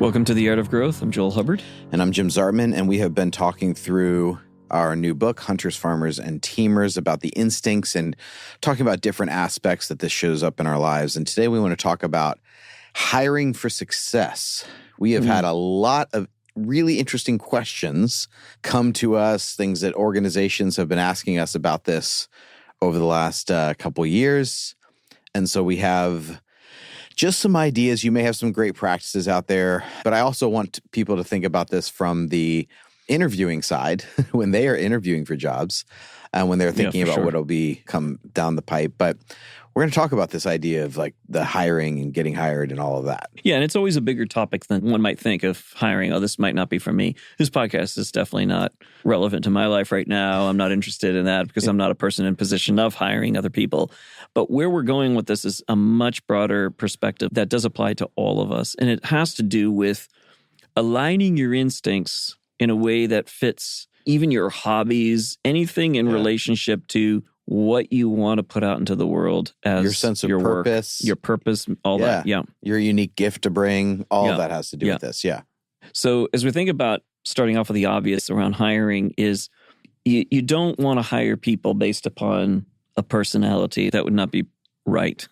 Welcome to The Art of Growth. I'm Joel Hubbard. And I'm Jim Zartman, and we have been talking through our new book, Hunters, Farmers, and Teamers, about the instincts and talking about different aspects that this shows up in our lives. And today we want to talk about hiring for success. We have had a lot of really interesting questions come to us, things that organizations have been asking us about this over the last couple years. And so we have just some ideas. You may have some great practices out there, but I also want people to think about this from the interviewing side when they are interviewing for jobs and when they're thinking about what will be come down the pipe. But we're going to talk about this idea of like the hiring and getting hired and all of that. Yeah, and it's always a bigger topic than one might think of hiring. Oh, this might not be for me. This podcast is definitely not relevant to my life right now. I'm not interested in that because I'm not a person in position of hiring other people. But where we're going with this is a much broader perspective that does apply to all of us. And it has to do with aligning your instincts in a way that fits even your hobbies, anything in relationship to what you want to put out into the world as your sense of your purpose, work, your purpose, all that. Yeah. Your unique gift to bring, all of that has to do with this. Yeah. So as we think about starting off with the obvious around hiring is you don't want to hire people based upon a personality. That would not be right.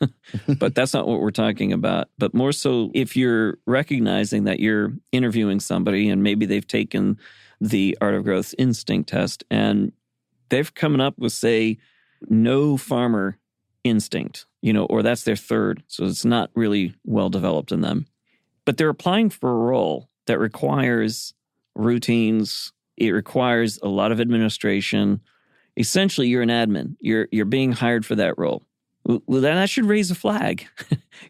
But that's not what we're talking about. But more so if you're recognizing that you're interviewing somebody and maybe they've taken the Art of Growth instinct test and they've come up with, say, no farmer instinct, or that's their third. So it's not really well developed in them. But they're applying for a role that requires routines. It requires a lot of administration. Essentially, you're an admin. You're being hired for that role. Well, then that should raise a flag.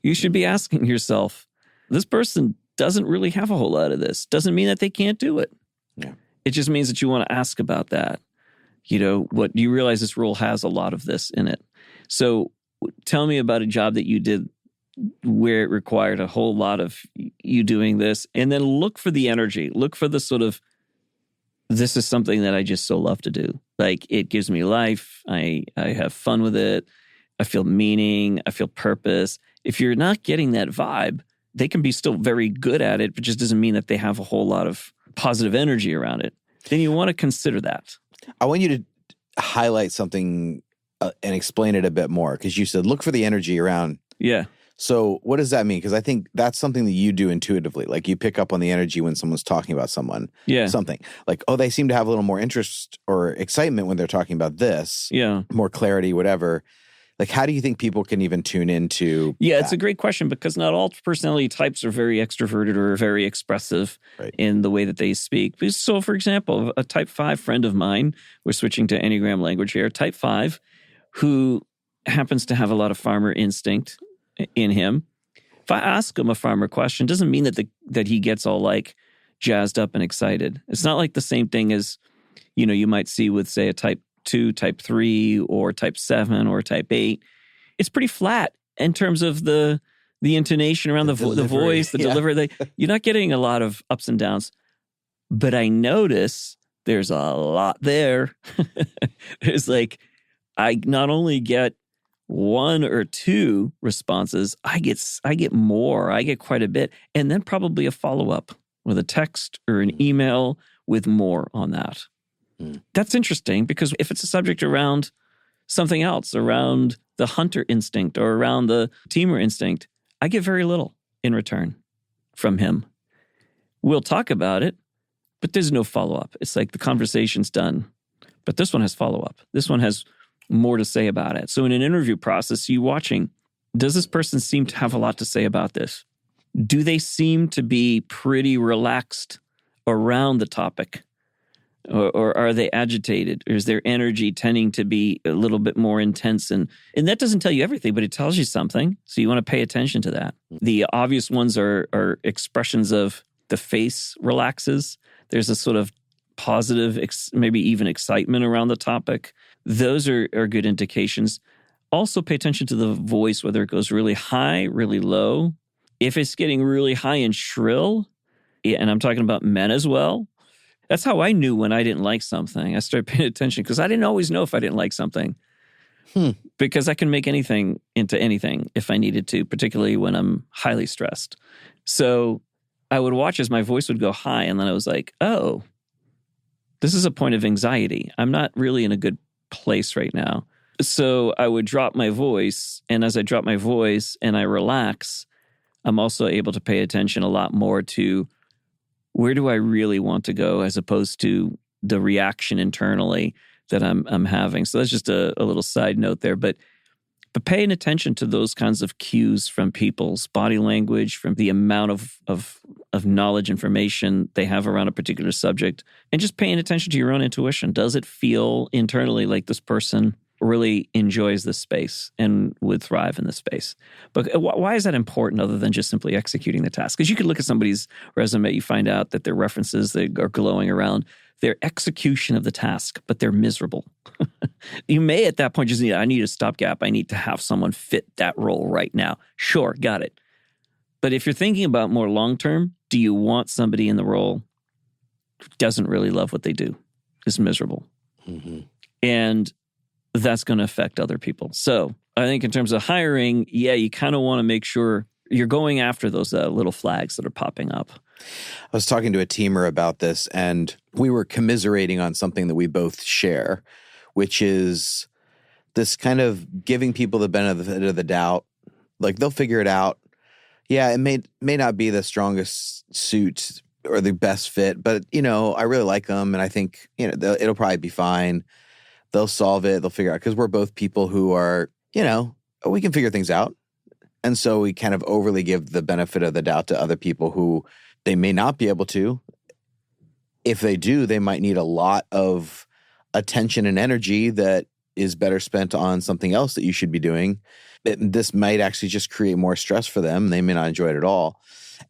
You should be asking yourself, this person doesn't really have a whole lot of this. Doesn't mean that they can't do it. Yeah. It just means that you want to ask about that. What you realize this role has a lot of this in it. So tell me about a job that you did where it required a whole lot of you doing this, and then look for the energy. Look for the sort of, this is something that I just so love to do. Like, it gives me life. I have fun with it. I feel meaning. I feel purpose. If you're not getting that vibe, they can be still very good at it, but just doesn't mean that they have a whole lot of positive energy around it. Then you want to consider that. I want you to highlight something and explain it a bit more, because you said look for the energy around. Yeah. So what does that mean? Because I think that's something that you do intuitively. Like, you pick up on the energy when someone's talking about someone. Yeah. Something. Like, oh, they seem to have a little more interest or excitement when they're talking about this. Yeah. More clarity, whatever. Like, how do you think people can even tune into that? It's a great question, because not all personality types are very extroverted or very expressive in the way that they speak. So, for example, a type 5 friend of mine, we're switching to Enneagram language here, type 5, who happens to have a lot of farmer instinct in him. If I ask him a farmer question, doesn't mean that he gets all like jazzed up and excited. It's not like the same thing as, you might see with, say, a type 2, type 3, or type 7, or type 8. It's pretty flat in terms of the intonation around the voice, the delivery. You're not getting a lot of ups and downs. But I notice there's a lot there. It's like, I not only get 1 or 2 responses, I get more. I get quite a bit. And then probably a follow-up with a text or an email with more on that. That's interesting, because if it's a subject around something else, around the hunter instinct or around the teamer instinct, I get very little in return from him. We'll talk about it, but there's no follow-up. It's like the conversation's done, but this one has follow-up. This one has more to say about it. So in an interview process, you watching, does this person seem to have a lot to say about this? Do they seem to be pretty relaxed around the topic? Or are they agitated? Or is their energy tending to be a little bit more intense? And that doesn't tell you everything, but it tells you something. So you want to pay attention to that. The obvious ones are expressions of the face relaxes. There's a sort of positive, maybe even excitement around the topic. Those are good indications. Also pay attention to the voice, whether it goes really high, really low. If it's getting really high and shrill, and I'm talking about men as well, that's how I knew when I didn't like something. I started paying attention because I didn't always know if I didn't like something. Because I can make anything into anything if I needed to, particularly when I'm highly stressed. So I would watch as my voice would go high, and then I was like, oh, this is a point of anxiety. I'm not really in a good place right now. So I would drop my voice, and as I drop my voice and I relax, I'm also able to pay attention a lot more to where do I really want to go as opposed to the reaction internally that I'm having. So that's just a little side note there. But paying attention to those kinds of cues from people's body language, from the amount of knowledge, information they have around a particular subject, and just paying attention to your own intuition. Does it feel internally like this person really enjoys this space and would thrive in this space? But why is that important other than just simply executing the task? Because you could look at somebody's resume, you find out that their references that are glowing around their execution of the task, but they're miserable. You may at that point just I need a stopgap. I need to have someone fit that role right now. Sure, got it. But if you're thinking about more long-term, do you want somebody in the role who doesn't really love what they do, is miserable? Mm-hmm. And that's going to affect other people. So I think in terms of hiring, you kind of want to make sure you're going after those little flags that are popping up. I was talking to a teamer about this, and we were commiserating on something that we both share, which is this kind of giving people the benefit of the doubt. Like, they'll figure it out. Yeah, it may not be the strongest suit or the best fit, but, I really like them, and I think, it'll probably be fine. They'll solve it. They'll figure it out, because we're both people who are, we can figure things out. And so we kind of overly give the benefit of the doubt to other people who they may not be able to. If they do, they might need a lot of attention and energy that is better spent on something else that you should be doing. This might actually just create more stress for them. They may not enjoy it at all.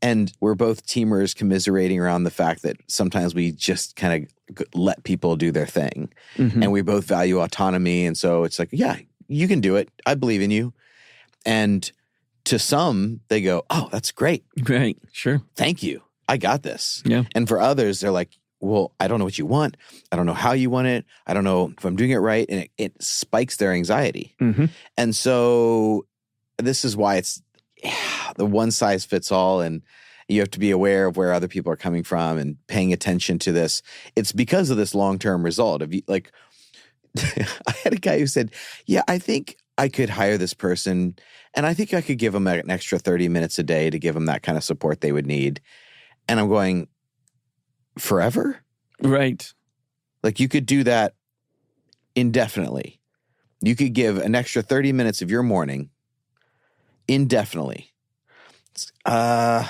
And we're both teamers commiserating around the fact that sometimes we just kind of let people do their thing. Mm-hmm. And we both value autonomy. And so it's like, yeah, you can do it. I believe in you. And to some, they go, oh, that's great. Right. Sure. Thank you. I got this. Yeah. And for others, they're like, well, I don't know what you want. I don't know how you want it. I don't know if I'm doing it right. And it spikes their anxiety. Mm-hmm. And so this is why it's the one size fits all. And you have to be aware of where other people are coming from and paying attention to this. It's because of this long-term result. If you, like, I had a guy who said, yeah, I think I could hire this person, and I think I could give them an extra 30 minutes a day to give them that kind of support they would need. And I'm going, forever? Right. Like, you could do that indefinitely. You could give an extra 30 minutes of your morning indefinitely. Yeah,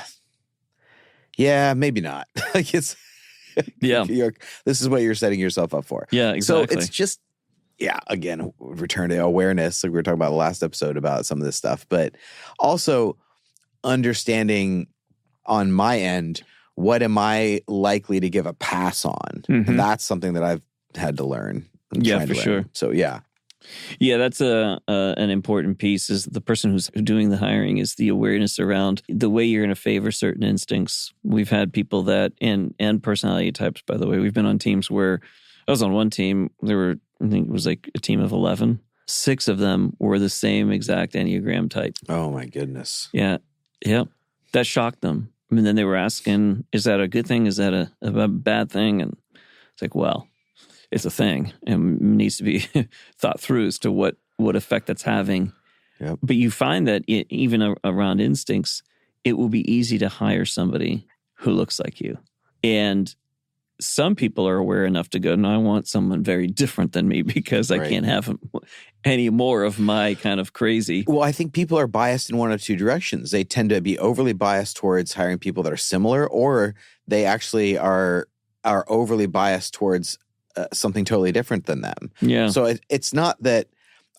maybe not. Like, it's yeah. This is what you're setting yourself up for. Yeah, exactly. So it's just, again, return to awareness. Like we were talking about the last episode about some of this stuff, but also understanding on my end, what am I likely to give a pass on? Mm-hmm. And that's something that I've had to learn. Yeah, for sure. So, yeah. Yeah, that's an important piece, is the person who's doing the hiring is the awareness around the way you're going to favor certain instincts. We've had people that, and personality types, by the way. We've been on teams where, I was on one team, there were, I think it was like a team of 11. 6 of them were the same exact Enneagram type. Oh, my goodness. Yeah. That shocked them. I mean, then they were asking, is that a good thing? Is that a bad thing? And it's like, well, it's a thing and needs to be thought through as to what effect that's having. Yep. But you find that even around instincts, it will be easy to hire somebody who looks like you. And some people are aware enough to go, no, I want someone very different than me because I can't have any more of my kind of crazy. Well, I think people are biased in one of two directions. They tend to be overly biased towards hiring people that are similar, or they actually are overly biased towards something totally different than them. Yeah. So it's not that.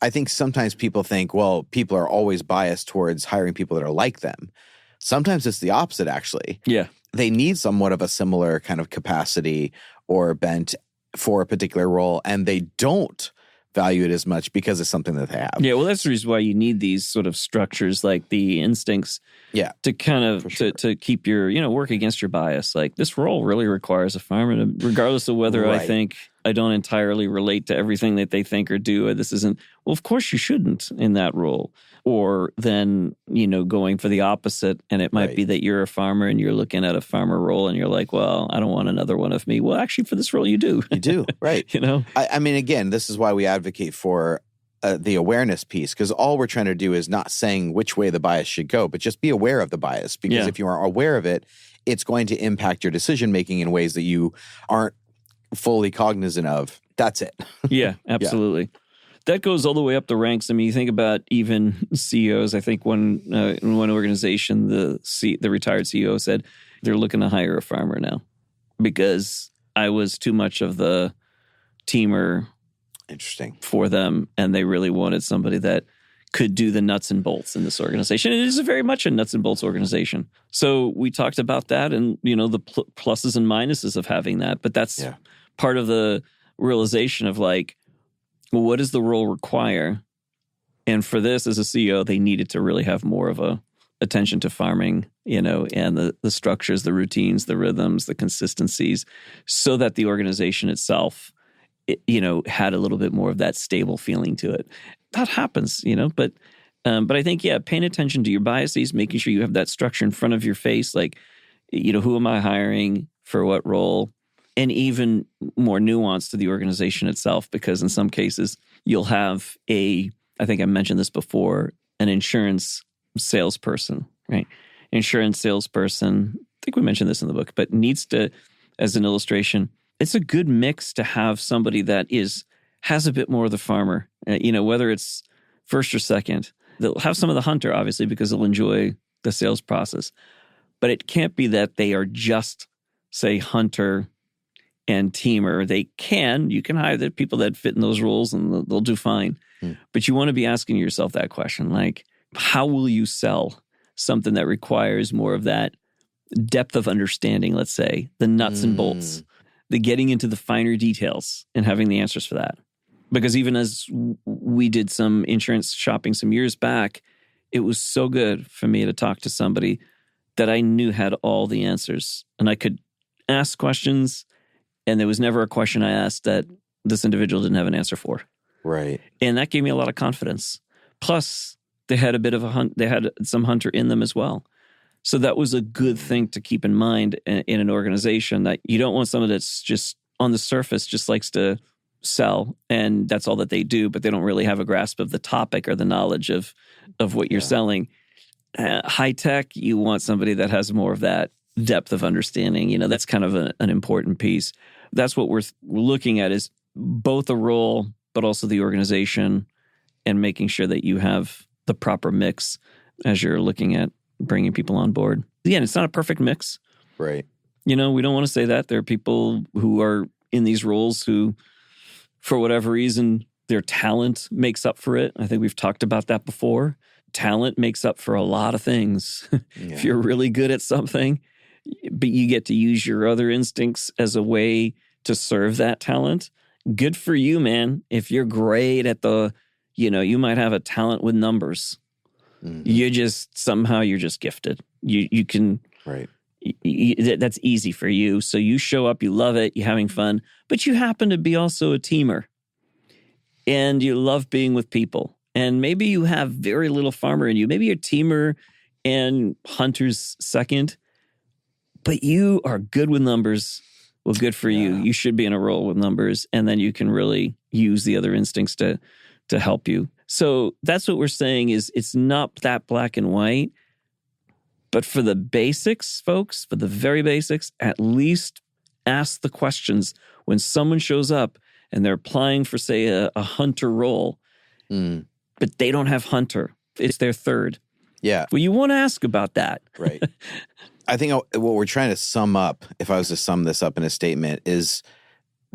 I think sometimes people think, well, people are always biased towards hiring people that are like them. Sometimes it's the opposite, actually. Yeah. They need somewhat of a similar kind of capacity or bent for a particular role, and they don't value it as much because it's something that they have. Yeah, well, that's the reason why you need these sort of structures like the instincts to kind of to keep your, work against your bias. Like, this role really requires a farmer, regardless of whether I think I don't entirely relate to everything that they think or do. This isn't, well, of course you shouldn't in that role. Or then, going for the opposite. And it might be that you're a farmer and you're looking at a farmer role and you're like, well, I don't want another one of me. Well, actually, for this role, you do. You do, right. I mean, again, this is why we advocate for the awareness piece, because all we're trying to do is not saying which way the bias should go, but just be aware of the bias. Because if you are aware of it, it's going to impact your decision-making in ways that you aren't fully cognizant of. That's it. Yeah, absolutely. Yeah. That goes all the way up the ranks. I mean, you think about even CEOs. I think in one organization, the retired CEO said they're looking to hire a farmer now because I was too much of the teamer. Interesting. For them, and they really wanted somebody that could do the nuts and bolts in this organization. And it is very much a nuts and bolts organization. So we talked about that and, the pluses and minuses of having that. But that's part of the realization of like, well, what does the role require? And for this, as a CEO, they needed to really have more of a attention to farming, and the structures, the routines, the rhythms, the consistencies, so that the organization itself, had a little bit more of that stable feeling to it. That happens, but I think, paying attention to your biases, making sure you have that structure in front of your face, like, who am I hiring for what role? And even more nuance to the organization itself, because in some cases you'll have I think I mentioned this before, an insurance salesperson, right? Insurance salesperson, I think we mentioned this in the book, but needs to, as an illustration, it's a good mix to have somebody that has a bit more of the farmer, whether it's first or second. They'll have some of the hunter, obviously, because they'll enjoy the sales process. But it can't be that they are just, say, hunter and teamer. You can hire the people that fit in those roles and they'll do fine. But you want to be asking yourself that question, like, how will you sell something that requires more of that depth of understanding, let's say, the nuts and bolts, the getting into the finer details and having the answers for that? Because even as we did some insurance shopping some years back, it was so good for me to talk to somebody that I knew had all the answers. And I could ask questions, and there was never a question I asked that this individual didn't have an answer for. Right. And that gave me a lot of confidence. Plus, they had a bit of they had some hunter in them as well. So that was a good thing to keep in mind in an organization, that you don't want someone that's just on the surface just likes to sell and that's all that they do, but they don't really have a grasp of the topic or the knowledge of what you're selling. High tech, you want somebody that has more of that depth of understanding. That's kind of an important piece. That's what we're looking at, is both a role, but also the organization, and making sure that you have the proper mix as you're looking at bringing people on board. Again, it's not a perfect mix. Right. We don't want to say that. There are people who are in these roles who, for whatever reason, their talent makes up for it. I think we've talked about that before. Talent makes up for a lot of things. If you're really good at something, but you get to use your other instincts as a way to serve that talent, good for you, man. If you're great at you might have a talent with numbers. Mm-hmm. You're just gifted. You can, right. That's easy for you. So you show up, you love it, you're having fun, but you happen to be also a teamer and you love being with people. And maybe you have very little farmer in you. Maybe you're teamer and hunter's second, but you are good with numbers. Well, good for you. You should be in a role with numbers, and then you can really use the other instincts to help you. So that's what we're saying, is it's not that black and white. But for the basics, folks, for the very basics, at least ask the questions when someone shows up and they're applying for, say, a hunter role, but they don't have hunter. It's their third. Yeah. Well, you want to ask about that. Right. I think what we're trying to sum up, if I was to sum this up in a statement, is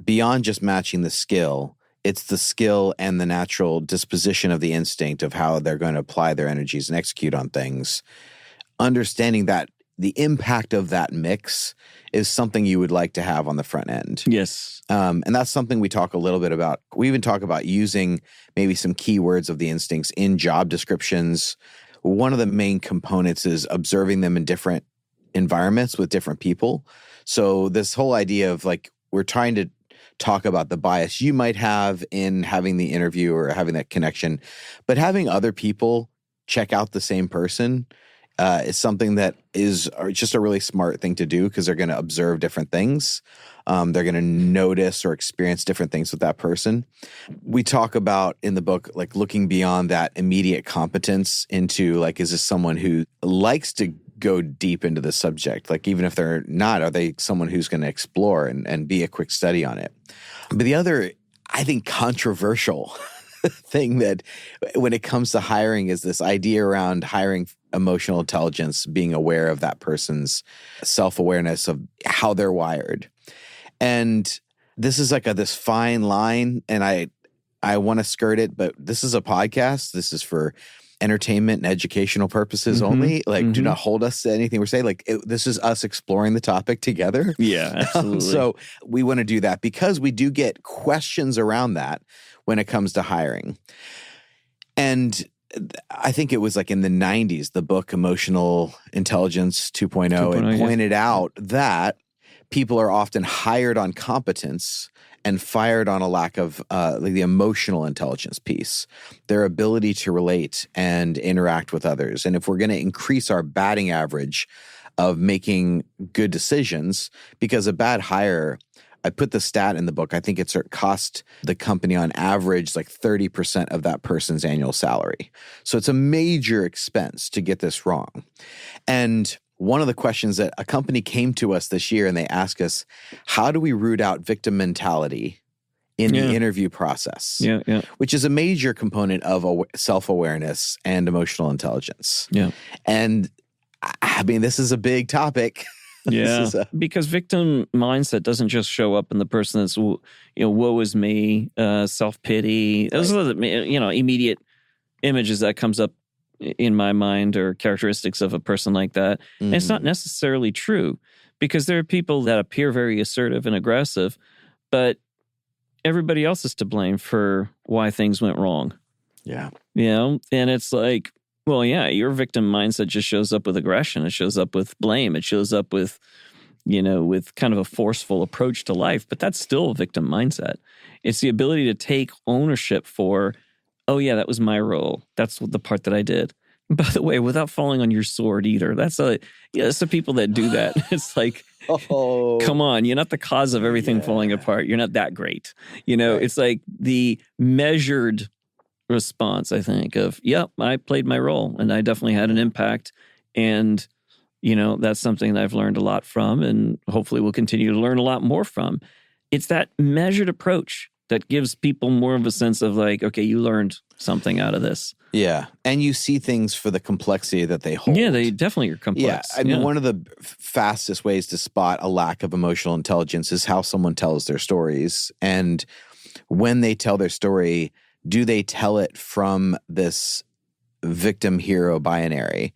beyond just matching the skill, it's the skill and the natural disposition of the instinct of how they're going to apply their energies and execute on things. Understanding that the impact of that mix is something you would like to have on the front end. Yes. And that's something we talk a little bit about. We even talk about using maybe some keywords of the instincts in job descriptions. One of the main components is observing them in different environments with different people. So this whole idea of, like, we're trying to talk about the bias you might have in having the interview or having that connection. But having other people check out the same person is something that is just a really smart thing to do because they're going to observe different things. They're going to notice or experience different things with that person. We talk about in the book, like looking beyond that immediate competence into like, is this someone who likes to go deep into the subject? Like, even if they're not, are they someone who's going to explore and be a quick study on it? But the other, I think, controversial thing that when it comes to hiring is this idea around hiring emotional intelligence, being aware of that person's self-awareness of how they're wired. And this is like this fine line, and I want to skirt it, but this is a podcast. This is for entertainment and educational purposes only. Like, do not hold us to anything we're saying. Like, this is us exploring the topic together. Yeah, absolutely. So we want to do that because we do get questions around that when it comes to hiring. And I think it was like in the 90s, the book Emotional Intelligence 2.0, it pointed out that people are often hired on competence and fired on a lack of like the emotional intelligence piece, their ability to relate and interact with others. And if we're going to increase our batting average of making good decisions, because a bad hire, I put the stat in the book, I think it's cost the company on average like 30% of that person's annual salary. So it's a major expense to get this wrong. And one of the questions that a company came to us this year and they asked us, how do we root out victim mentality in the interview process? Which is a major component of self-awareness and emotional intelligence. And I mean, this is a big topic. Because victim mindset doesn't just show up in the person that's, woe is me, self-pity. Those are the, immediate images that comes up in my mind, or characteristics of a person like that. And it's not necessarily true, because there are people that appear very assertive and aggressive, but everybody else is to blame for why things went wrong. And it's like, well, your victim mindset just shows up with aggression. It shows up with blame. It shows up with, with kind of a forceful approach to life, but that's still a victim mindset. It's the ability to take ownership for, oh yeah, that was my role. That's the part that I did. By the way, without falling on your sword either. That's the people that do that. It's like, come on, you're not the cause of everything falling apart. You're not that great. It's like the measured response, I think, of, I played my role and I definitely had an impact. And, that's something that I've learned a lot from, and hopefully will continue to learn a lot more from. It's that measured approach that gives people more of a sense of like, okay, you learned something out of this. Yeah. And you see things for the complexity that they hold. Yeah, they definitely are complex. I mean, one of the fastest ways to spot a lack of emotional intelligence is how someone tells their stories. And when they tell their story, do they tell it from this victim-hero binary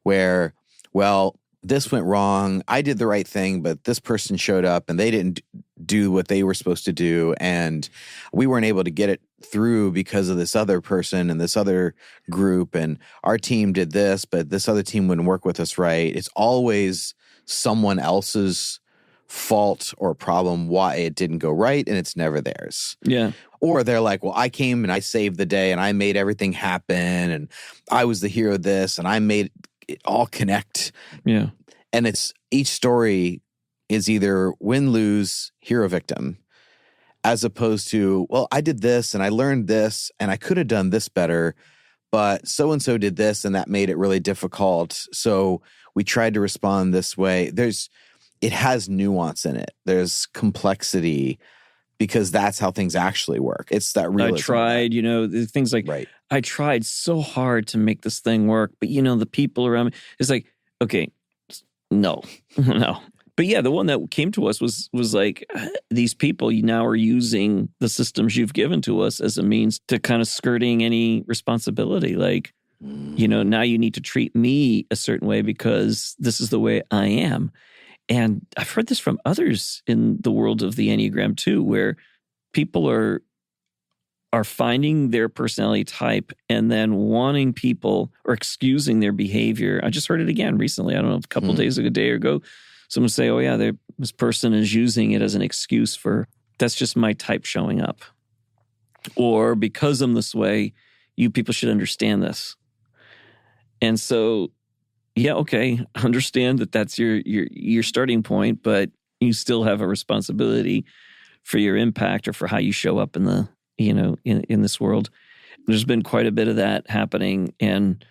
where, well, this went wrong, I did the right thing, but this person showed up and they didn't do what they were supposed to do, and we weren't able to get it through because of this other person and this other group, and our team did this, but this other team wouldn't work with us right. It's always someone else's fault or problem why it didn't go right, and it's never theirs. Or they're like, well, I came and I saved the day and I made everything happen and I was the hero of this and I made it all connect. And it's each story is either win, lose, hero, victim, as opposed to, well, I did this and I learned this and I could have done this better, but so-and-so did this and that made it really difficult. So we tried to respond this way. It has nuance in it. There's complexity, because that's how things actually work. It's that realism. I tried, things like, I tried so hard to make this thing work, but the people around me, it's like, okay, no. But the one that came to us was like, these people now are using the systems you've given to us as a means to kind of skirting any responsibility. Like, now you need to treat me a certain way because this is the way I am. And I've heard this from others in the world of the Enneagram too, where people are finding their personality type and then wanting people or excusing their behavior. I just heard it again recently. I don't know, a couple days ago, a day ago, someone say, oh yeah, this person is using it as an excuse for that's just my type showing up. Or because I'm this way, you people should understand this. And so, yeah, okay, understand that that's your starting point, but you still have a responsibility for your impact or for how you show up in the, in this world. There's been quite a bit of that happening. And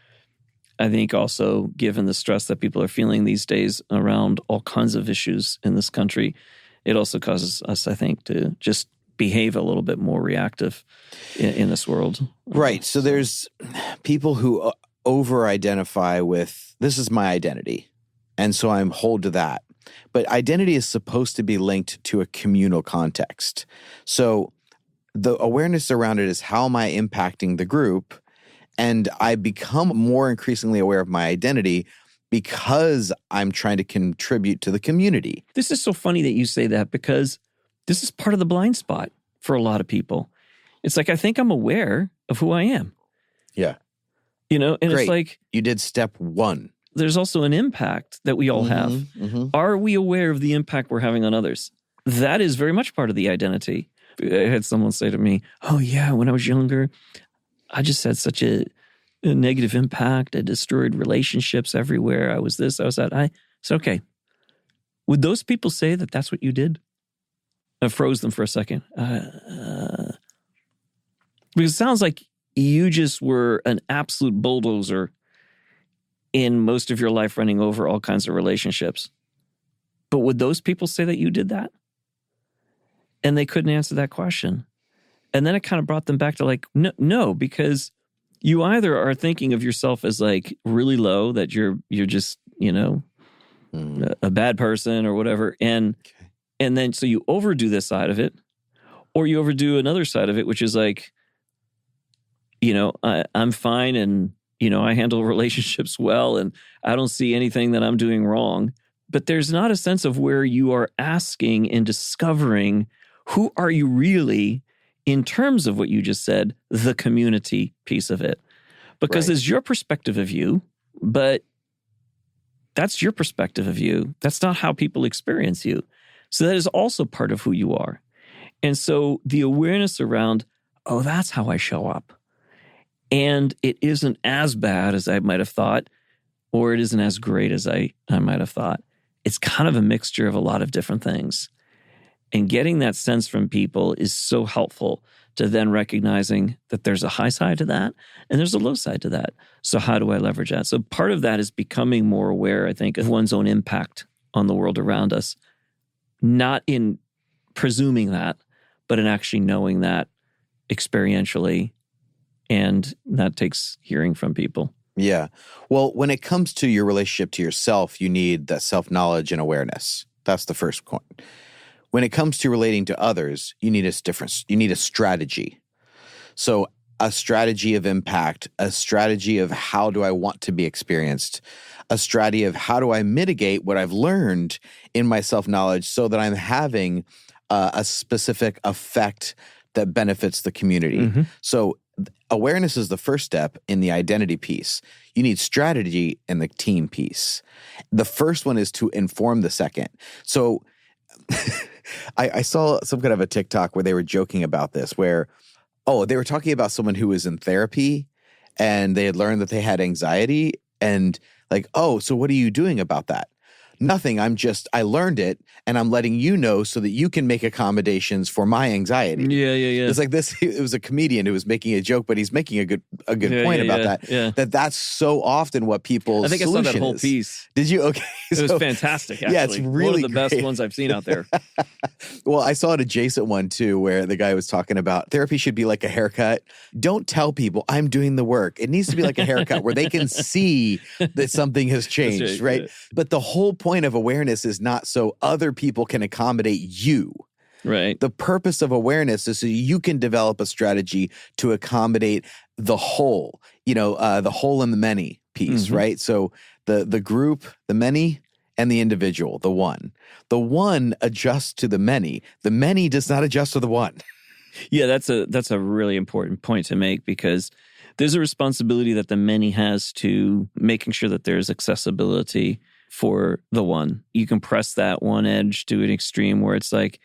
I think also, given the stress that people are feeling these days around all kinds of issues in this country, it also causes us, I think, to just behave a little bit more reactive in this world. Right. So there's people who over-identify with, this is my identity, and so I'm hold to that. But identity is supposed to be linked to a communal context. So the awareness around it is, how am I impacting the group? And I become more increasingly aware of my identity because I'm trying to contribute to the community. This is so funny that you say that, because this is part of the blind spot for a lot of people. It's like, I think I'm aware of who I am. Yeah. And Great. It's like, you did step one. There's also an impact that we all have. Mm-hmm. Are we aware of the impact we're having on others? That is very much part of the identity. I had someone say to me, oh yeah, when I was younger, I just had such a negative impact. I destroyed relationships everywhere. I was this, I was that. I said, okay, would those people say that that's what you did? I froze them for a second. Because it sounds like you just were an absolute bulldozer in most of your life, running over all kinds of relationships. But would those people say that you did that? And they couldn't answer that question. And then it kind of brought them back to like, no, because you either are thinking of yourself as like really low, that you're just, a bad person or whatever. And then so you overdo this side of it, or you overdo another side of it, which is like, I'm fine, and, I handle relationships well, and I don't see anything that I'm doing wrong. But there's not a sense of where you are asking and discovering, who are you really, in terms of what you just said, the community piece of it. Because It's your perspective of you, but that's your perspective of you. That's not how people experience you. So that is also part of who you are. And so the awareness around, oh, that's how I show up. And it isn't as bad as I might have thought, or it isn't as great as I might have thought. It's kind of a mixture of a lot of different things. And getting that sense from people is so helpful to then recognizing that there's a high side to that and there's a low side to that. So how do I leverage that? So part of that is becoming more aware, I think, of one's own impact on the world around us. Not in presuming that, but in actually knowing that experientially. And that takes hearing from people. Yeah. Well, when it comes to your relationship to yourself, you need that self-knowledge and awareness. That's the first point. When it comes to relating to others, you need a strategy. So a strategy of impact, a strategy of how do I want to be experienced, a strategy of how do I mitigate what I've learned in my self-knowledge so that I'm having a specific effect that benefits the community. Mm-hmm. So awareness is the first step in the identity piece. You need strategy in the team piece. The first one is to inform the second. So I saw some kind of a TikTok where they were joking about this, where, they were talking about someone who was in therapy and they had learned that they had anxiety, and like, so what are you doing about that? Nothing. I learned it and I'm letting you know so that you can make accommodations for my anxiety. Yeah. It's like this. It was a comedian who was making a joke, but he's making a good point about that. Yeah. That's so often what people's I think I saw that whole piece. Did you? Okay. It was fantastic, actually. Yeah, it's really one of the best ones I've seen out there. Well, I saw an adjacent one too, where the guy was talking about therapy should be like a haircut. Don't tell people I'm doing the work. It needs to be like a haircut where they can see that something has changed, right? Yeah. But the whole point of awareness is not so other people can accommodate you. Right. The purpose of awareness is so you can develop a strategy to accommodate the whole, the whole and the many piece, mm-hmm. right? So the group, the many, and the individual, the one. The one adjusts to the many. The many does not adjust to the one. Yeah, that's a really important point to make, because there's a responsibility that the many has to making sure that there's accessibility for the one. You can press that one edge to an extreme where it's like,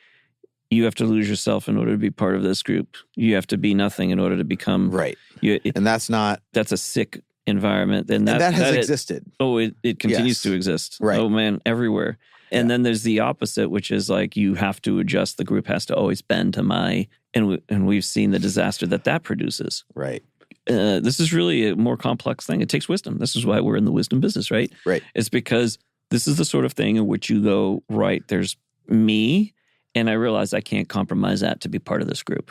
you have to lose yourself in order to be part of this group. You have to be nothing in order to become right. And that's a sick environment. And that has existed. It continues to exist. Right. Oh man, everywhere. And then there's the opposite, which is like you have to adjust. The group has to always bend to and we've seen the disaster that produces. Right. This is really a more complex thing. It takes wisdom. This is why we're in the wisdom business, right? Right. It's because this is the sort of thing in which you go, right, there's me, and I realize I can't compromise that to be part of this group.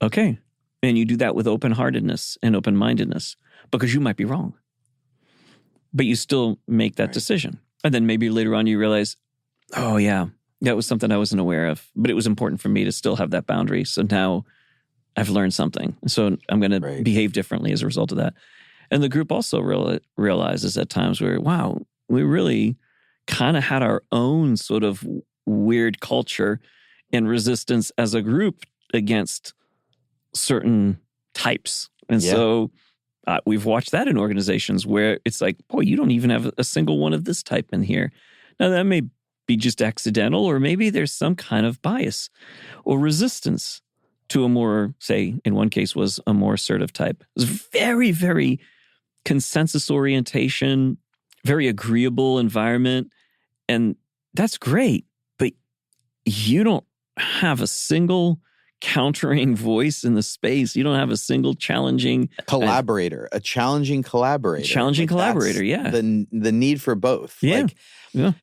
Okay. And you do that with open-heartedness and open-mindedness because you might be wrong. But you still make that decision. And then maybe later on you realize, oh yeah, that was something I wasn't aware of, but it was important for me to still have that boundary. So now I've learned something. So I'm going to behave differently as a result of that. And the group also realizes at times where, wow, we really kind of had our own sort of weird culture and resistance as a group against certain types. And so we've watched that in organizations where it's like, boy, you don't even have a single one of this type in here. Now, that may be just accidental, or maybe there's some kind of bias or resistance to a more, say, in one case was a more assertive type. It was very, very consensus orientation, very agreeable environment. And that's great, but you don't have a single countering voice in the space. You don't have a single challenging collaborator, a challenging collaborator. The need for both. Yeah.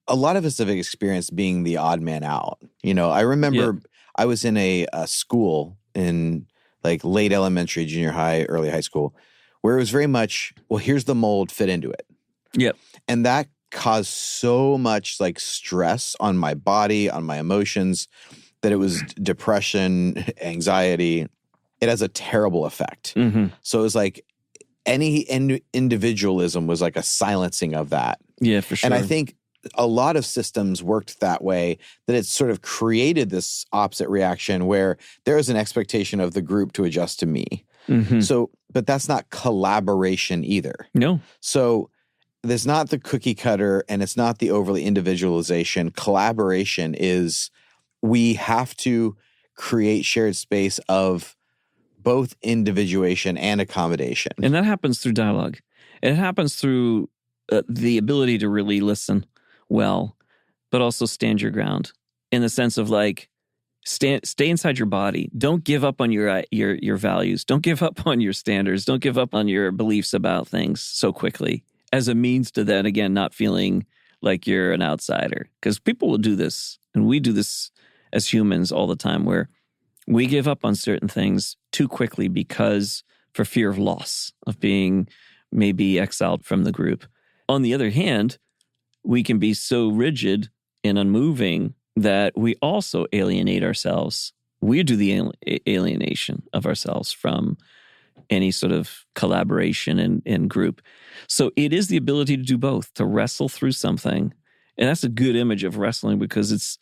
A lot of us have experienced being the odd man out. I remember I was in a school in like late elementary, junior high, early high school, where it was very much, well, here's the mold, fit into it. Yep. And that caused so much like stress on my body, on my emotions, that it was depression, anxiety. It has a terrible effect. Mm-hmm. So it was like any individualism was like a silencing of that. Yeah, for sure. And I think a lot of systems worked that way, that it sort of created this opposite reaction where there is an expectation of the group to adjust to me. Mm-hmm. So, but that's not collaboration either. No. So there's not the cookie cutter and it's not the overly individualization. Collaboration is, we have to create shared space of both individuation and accommodation. And that happens through dialogue. It happens through the ability to really listen well, but also stand your ground in the sense of like, stay inside your body. Don't give up on your values. Don't give up on your standards. Don't give up on your beliefs about things so quickly as a means to then, again, not feeling like you're an outsider. Because people will do this, and we do this as humans all the time, where we give up on certain things too quickly because for fear of loss, of being maybe exiled from the group. On the other hand, we can be so rigid and unmoving that we also alienate ourselves. We do the alienation of ourselves from any sort of collaboration and group. So it is the ability to do both, to wrestle through something. And that's a good image of wrestling, because it's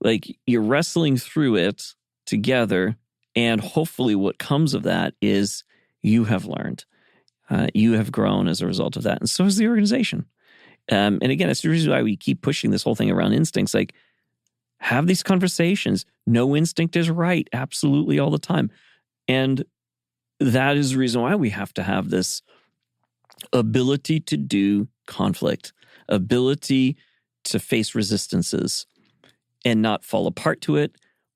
like you're wrestling through it together. And hopefully what comes of that is you have learned. You have grown as a result of that. And so has the organization. And again, it's the reason why we keep pushing this whole thing around instincts. Like, have these conversations. No instinct is right, absolutely, all the time. And that is the reason why we have to have this ability to do conflict, ability to face resistances and not fall apart to it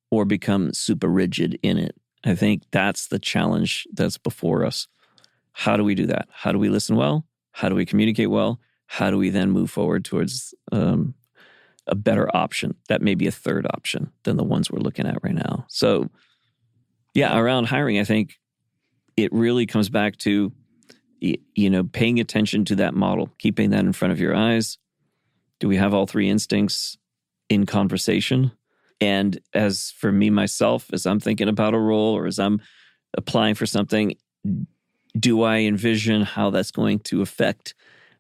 or become super rigid in it. I think that's the challenge that's before us. How do we do that? How do we listen well? How do we communicate well? How do we then move forward towards a better option that may be a third option than the ones we're looking at right now? So, yeah, around hiring, I think it really comes back to, paying attention to that model, keeping that in front of your eyes. Do we have all three instincts in conversation? And as for me, myself, as I'm thinking about a role or as I'm applying for something, do I envision how that's going to affect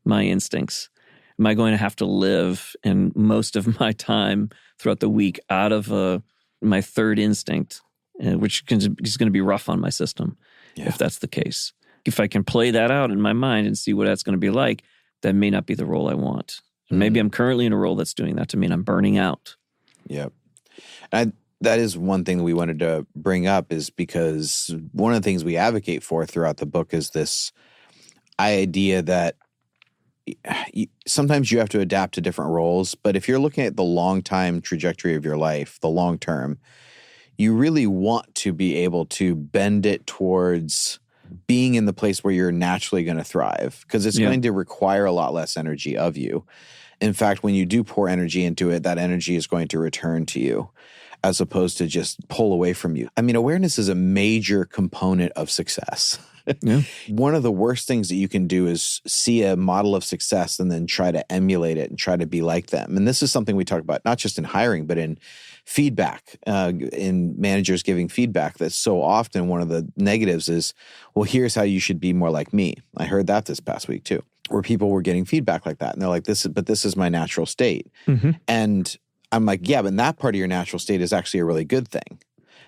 my instincts? Am I going to have to live in most of my time throughout the week out of my third instinct, which is going to be rough on my system if that's the case? If I can play that out in my mind and see what that's going to be like, that may not be the role I want. And maybe I'm currently in a role that's doing that to me and I'm burning out. Yep. That is one thing that we wanted to bring up, is because one of the things we advocate for throughout the book is this idea that sometimes you have to adapt to different roles. But if you're looking at the long-time trajectory of your life, the long term, you really want to be able to bend it towards being in the place where you're naturally going to thrive, because it's going to require a lot less energy of you. In fact, when you do pour energy into it, that energy is going to return to you as opposed to just pull away from you. I mean, awareness is a major component of success. Yeah. One of the worst things that you can do is see a model of success and then try to emulate it and try to be like them. And this is something we talk about not just in hiring, but in feedback, in managers giving feedback. That's so often one of the negatives is, well, here's how you should be more like me. I heard that this past week too, where people were getting feedback like that. And they're like, this is my natural state. Mm-hmm. And I'm like, yeah, but that part of your natural state is actually a really good thing.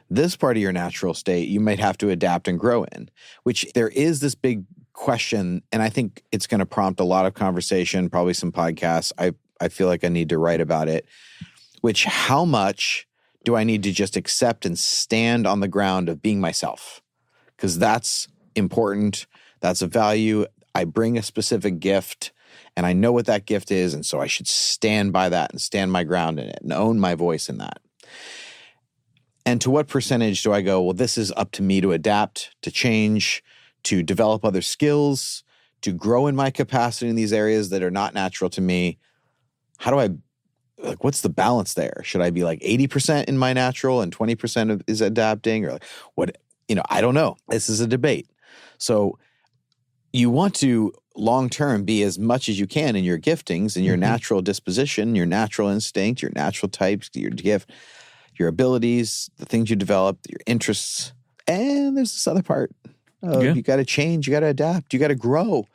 This part of your natural state, you might have to adapt and grow in, which there is this big question. And I think it's going to prompt a lot of conversation, probably some podcasts. I feel like I need to write about it, which how much do I need to just accept and stand on the ground of being myself? Because that's important. That's a value. I bring a specific gift and I know what that gift is. And so I should stand by that and stand my ground in it and own my voice in that. And to what percentage do I go, well, this is up to me to adapt, to change, to develop other skills, to grow in my capacity in these areas that are not natural to me? How do I, like, what's the balance there? Should I be like 80% in my natural and 20% is adapting? Or like, what, I don't know. This is a debate. So you want to long-term be as much as you can in your giftings and your natural disposition, your natural instinct, your natural types, your gift, your abilities, the things you develop, your interests. And there's this other part. You got to change. You got to adapt. You got to grow.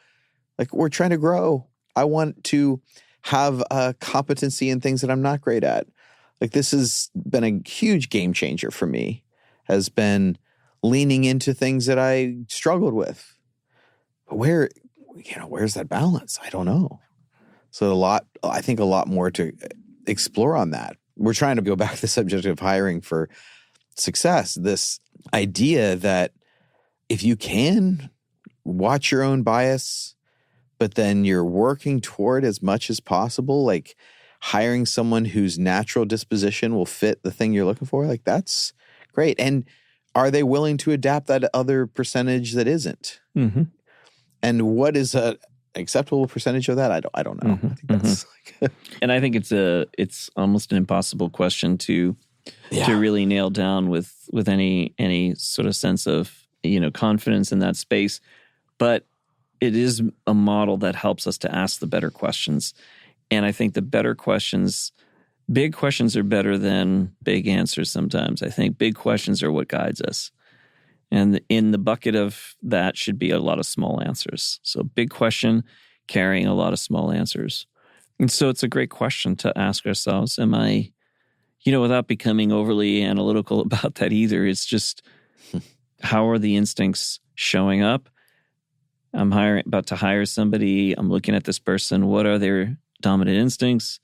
Like, we're trying to grow. I want to have a competency in things that I'm not great at. Like, this has been a huge game changer for me, has been leaning into things that I struggled with. But where's that balance? I don't know. So I think a lot more to explore on that. We're trying to go back to the subject of hiring for success. This idea that if you can watch your own bias, but then you're working toward as much as possible, like hiring someone whose natural disposition will fit the thing you're looking for, like, that's great. And are they willing to adapt that other percentage that isn't? Mm-hmm. And what is a acceptable percentage of that? I don't know. I think that's and I think it's almost an impossible question to really nail down with any sort of sense of confidence in that space. But it is a model that helps us to ask the better questions. And I think the better questions, big questions are better than big answers sometimes. I think big questions are what guides us. And in the bucket of that should be a lot of small answers. So big question carrying a lot of small answers. And so it's a great question to ask ourselves, am I, without becoming overly analytical about that either, it's just how are the instincts showing up? I'm about to hire somebody. I'm looking at this person. What are their dominant instincts?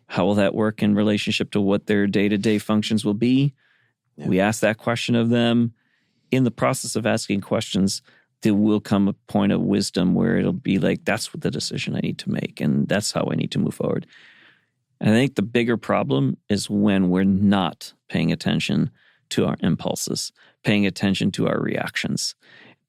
How will that work in relationship to what their day-to-day functions will be? Yeah. We ask that question of them. In the process of asking questions, there will come a point of wisdom where it'll be like, that's what the decision I need to make, and that's how I need to move forward. And I think the bigger problem is when we're not paying attention to our impulses, paying attention to our reactions.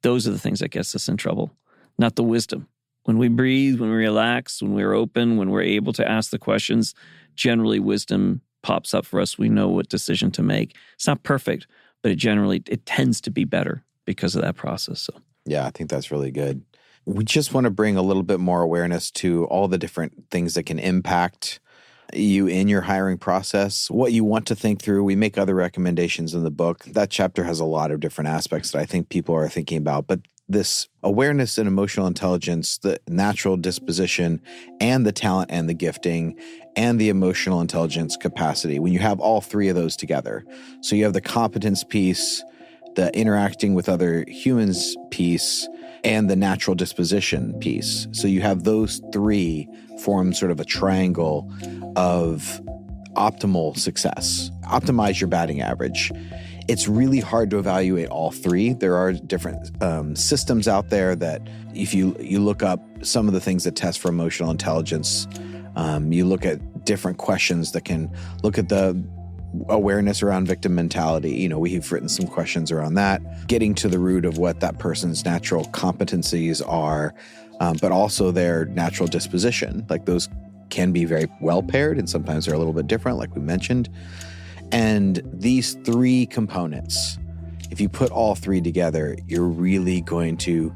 Those are the things that gets us in trouble, not the wisdom. When we breathe, when we relax, when we're open, when we're able to ask the questions, generally wisdom pops up for us. We know what decision to make. It's not perfect, but it tends to be better because of that process. So yeah, I think that's really good. We just want to bring a little bit more awareness to all the different things that can impact you in your hiring process, what you want to think through. We make other recommendations in the book. That chapter has a lot of different aspects that I think people are thinking about. But this awareness and emotional intelligence, the natural disposition and the talent and the gifting and the emotional intelligence capacity, when you have all three of those together, so you have the competence piece, the interacting with other humans piece, and the natural disposition piece. So you have those three form sort of a triangle of optimal success, optimize your batting average. It's really hard to evaluate all three. There are different systems out there that if you look up some of the things that test for emotional intelligence, you look at different questions that can look at the awareness around victim mentality. We've written some questions around that, getting to the root of what that person's natural competencies are, but also their natural disposition. Like those can be very well paired and sometimes they're a little bit different, like we mentioned. And these three components, if you put all three together, you're really going to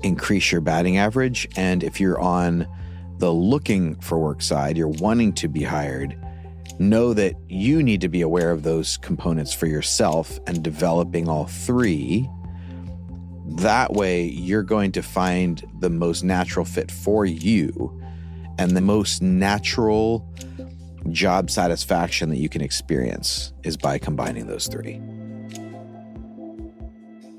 increase your batting average. And if you're on the looking for work side, you're wanting to be hired, know that you need to be aware of those components for yourself and developing all three. That way, you're going to find the most natural fit for you and the most natural job satisfaction that you can experience is by combining those three.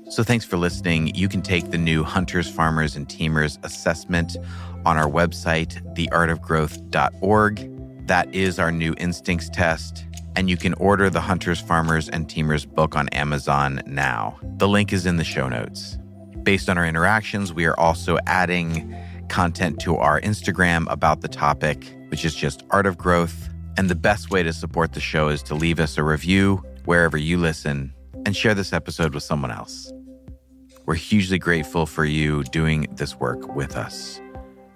So thanks for listening. You can take the new Hunters, Farmers, and Teamers assessment on our website, theartofgrowth.org. That is our new instincts test. And you can order the Hunters, Farmers, and Teamers book on Amazon now. The link is in the show notes. Based on our interactions, we are also adding content to our Instagram about the topic, which is just Art of Growth. And the best way to support the show is to leave us a review wherever you listen and share this episode with someone else. We're hugely grateful for you doing this work with us.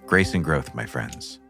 Grace and growth, my friends.